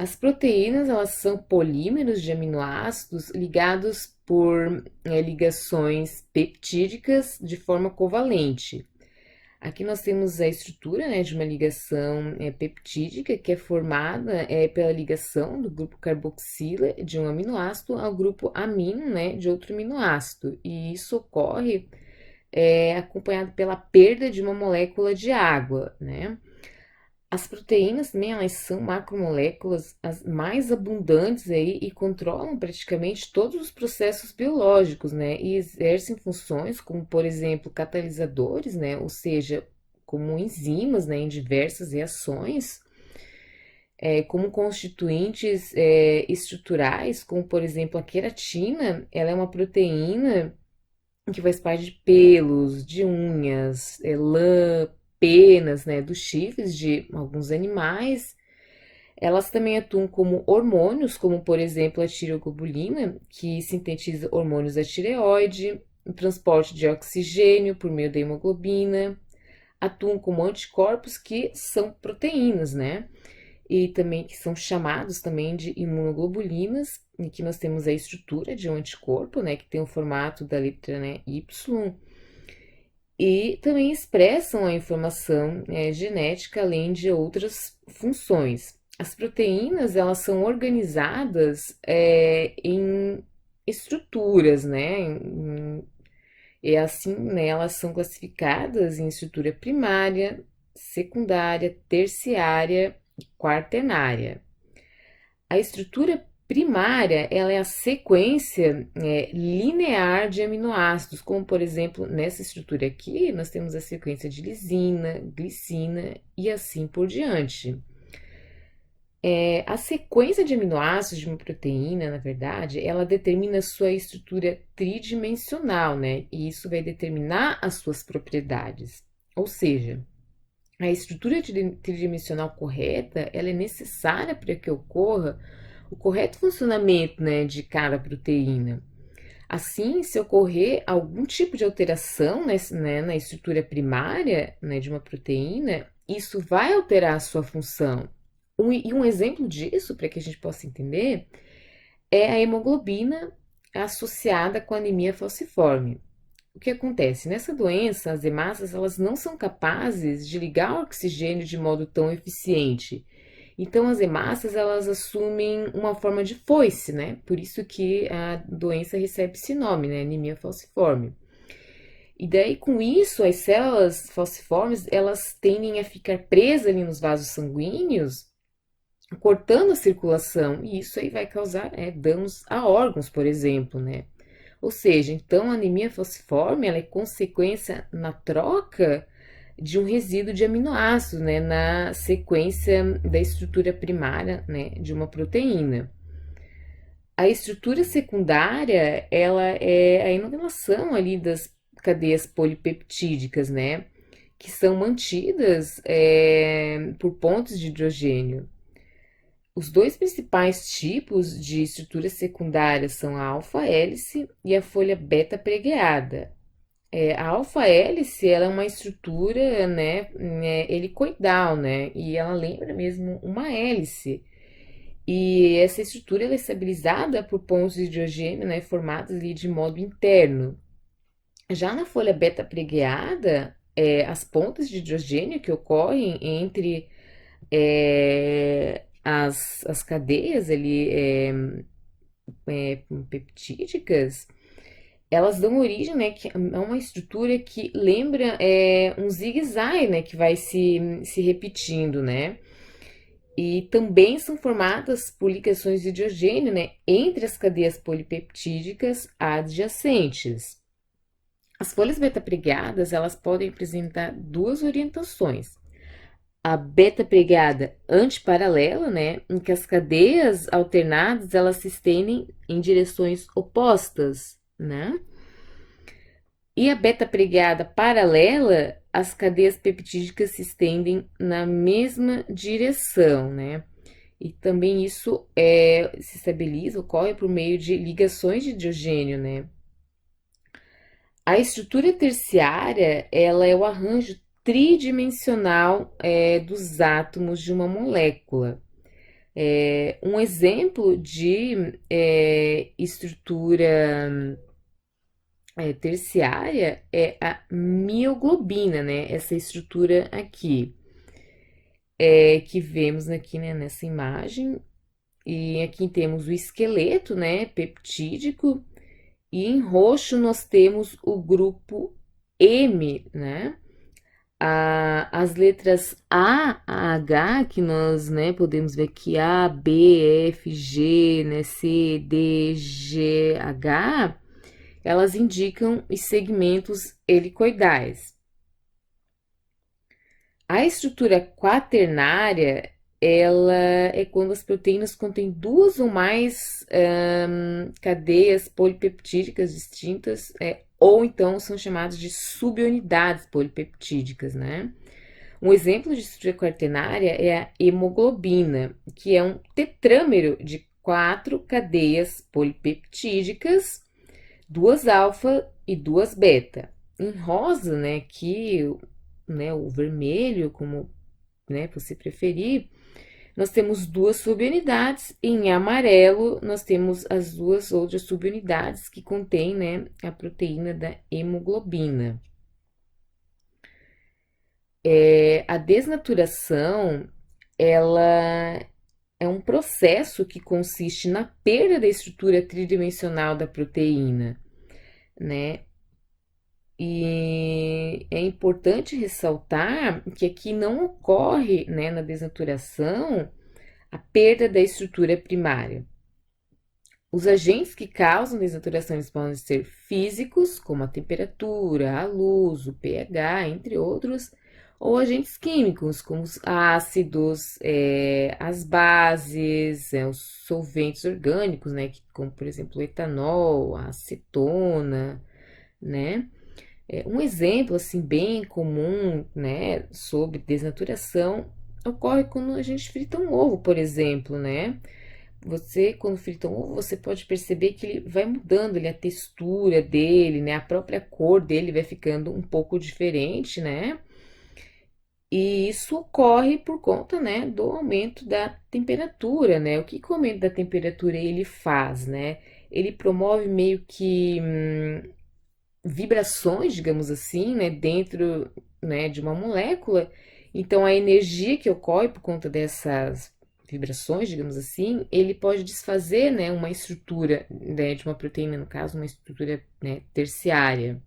As proteínas, elas são polímeros de aminoácidos ligados por ligações peptídicas de forma covalente. Aqui nós temos a estrutura, né, de uma ligação peptídica que é formada pela ligação do grupo carboxila de um aminoácido ao grupo amino, né, de outro aminoácido. E isso ocorre acompanhado pela perda de uma molécula de água, né? As proteínas também, elas são macromoléculas as mais abundantes aí e controlam praticamente todos os processos biológicos, né? E exercem funções como, por exemplo, catalisadores, né? Ou seja, como enzimas, né? Em diversas reações, como constituintes estruturais, como, por exemplo, a queratina, ela é uma proteína que faz parte de pelos, de unhas, lã, penas, né, dos chifres de alguns animais. Elas também atuam como hormônios, como por exemplo a tireoglobulina, que sintetiza hormônios da tireoide, o transporte de oxigênio por meio da hemoglobina, atuam como anticorpos que são proteínas, né? E também que são chamados também de imunoglobulinas, e que nós temos a estrutura de um anticorpo, né, que tem o formato da letra, né, Y, e também expressam a informação genética, além de outras funções. As proteínas, elas são organizadas em estruturas, né, e assim, né, elas são classificadas em estrutura primária, secundária, terciária e quaternária. A estrutura primária, ela é a sequência linear de aminoácidos, como por exemplo, nessa estrutura aqui, nós temos a sequência de lisina, glicina e assim por diante. A sequência de aminoácidos de uma proteína, na verdade, ela determina sua estrutura tridimensional, né? E isso vai determinar as suas propriedades. Ou seja, a estrutura tridimensional correta, ela é necessária para que ocorra o correto funcionamento, né, de cada proteína. Assim, se ocorrer algum tipo de alteração na estrutura primária, né, de uma proteína, isso vai alterar a sua função. E um exemplo disso, para que a gente possa entender, é a hemoglobina associada com a anemia falciforme. O que acontece? Nessa doença, as hemácias elas não são capazes de ligar o oxigênio de modo tão eficiente. Então, as hemácias elas assumem uma forma de foice, né? Por isso que a doença recebe esse nome, né? Anemia falciforme. E daí, com isso, as células falciformes elas tendem a ficar presas ali nos vasos sanguíneos, cortando a circulação. E isso aí vai causar danos a órgãos, por exemplo, né? Ou seja, então a anemia falciforme ela é consequência na troca de um resíduo de aminoácidos, né, na sequência da estrutura primária, né, de uma proteína. A estrutura secundária, ela é a inorganização ali das cadeias polipeptídicas, né, que são mantidas por pontos de hidrogênio. Os dois principais tipos de estrutura secundária são a alfa-hélice e a folha beta-pregueada. A alfa-hélice, ela é uma estrutura, né, helicoidal, né, e ela lembra mesmo uma hélice. E essa estrutura ela é estabilizada por pontos de hidrogênio, né, formados ali de modo interno. Já na folha beta-pregueada, as pontas de hidrogênio que ocorrem entre as cadeias ali peptídicas, elas dão origem, né, a uma estrutura que lembra um zigue-zague, né, que vai se repetindo, né? E também são formadas por ligações de hidrogênio, né, entre as cadeias polipeptídicas adjacentes. As folhas beta-pregadas, elas podem apresentar duas orientações. A beta-pregada antiparalela, né, em que as cadeias alternadas, elas se estendem em direções opostas, né? E a beta-pregada paralela, as cadeias peptídicas se estendem na mesma direção, né? E também isso se estabiliza, ocorre por meio de ligações de hidrogênio, né? A estrutura terciária, ela é o arranjo tridimensional dos átomos de uma molécula. Um exemplo de estrutura terciária é a mioglobina, né? Essa estrutura aqui, que vemos aqui, né, nessa imagem. E aqui temos o esqueleto, né, peptídico, e em roxo nós temos o grupo M, né? As letras A H, que nós, né, podemos ver aqui A, B, F, G, né, C, D, G, H, elas indicam os segmentos helicoidais. A estrutura quaternária, ela é quando as proteínas contêm duas ou mais cadeias polipeptídicas distintas, ou então são chamadas de subunidades polipeptídicas, né? Um exemplo de estrutura quaternária é a hemoglobina, que é um tetrâmero de 4 cadeias polipeptídicas, duas alfa e duas beta. Em rosa, né, aqui, né, o vermelho, como, né, você preferir, nós temos duas subunidades, e em amarelo nós temos as duas outras subunidades que contêm, né, a proteína da hemoglobina. A desnaturação, ela é um processo que consiste na perda da estrutura tridimensional da proteína, né? E é importante ressaltar que aqui não ocorre, né, na desnaturação, a perda da estrutura primária. Os agentes que causam desnaturações podem ser físicos, como a temperatura, a luz, o pH, entre outros, ou agentes químicos, como os ácidos, as bases, os solventes orgânicos, né, como por exemplo o etanol, a acetona, né? Um exemplo assim bem comum, né, sobre desnaturação ocorre quando a gente frita um ovo, por exemplo, né? Você, quando frita um ovo, você pode perceber que ele vai mudando, a textura dele, né? A própria cor dele vai ficando um pouco diferente, né? E isso ocorre por conta, né, do aumento da temperatura, né? O que o aumento da temperatura ele faz, né? Ele promove meio que vibrações, digamos assim, né, dentro, né, de uma molécula. Então, a energia que ocorre por conta dessas vibrações, digamos assim, ele pode desfazer, né, uma estrutura, né, de uma proteína, no caso, uma estrutura, né, terciária.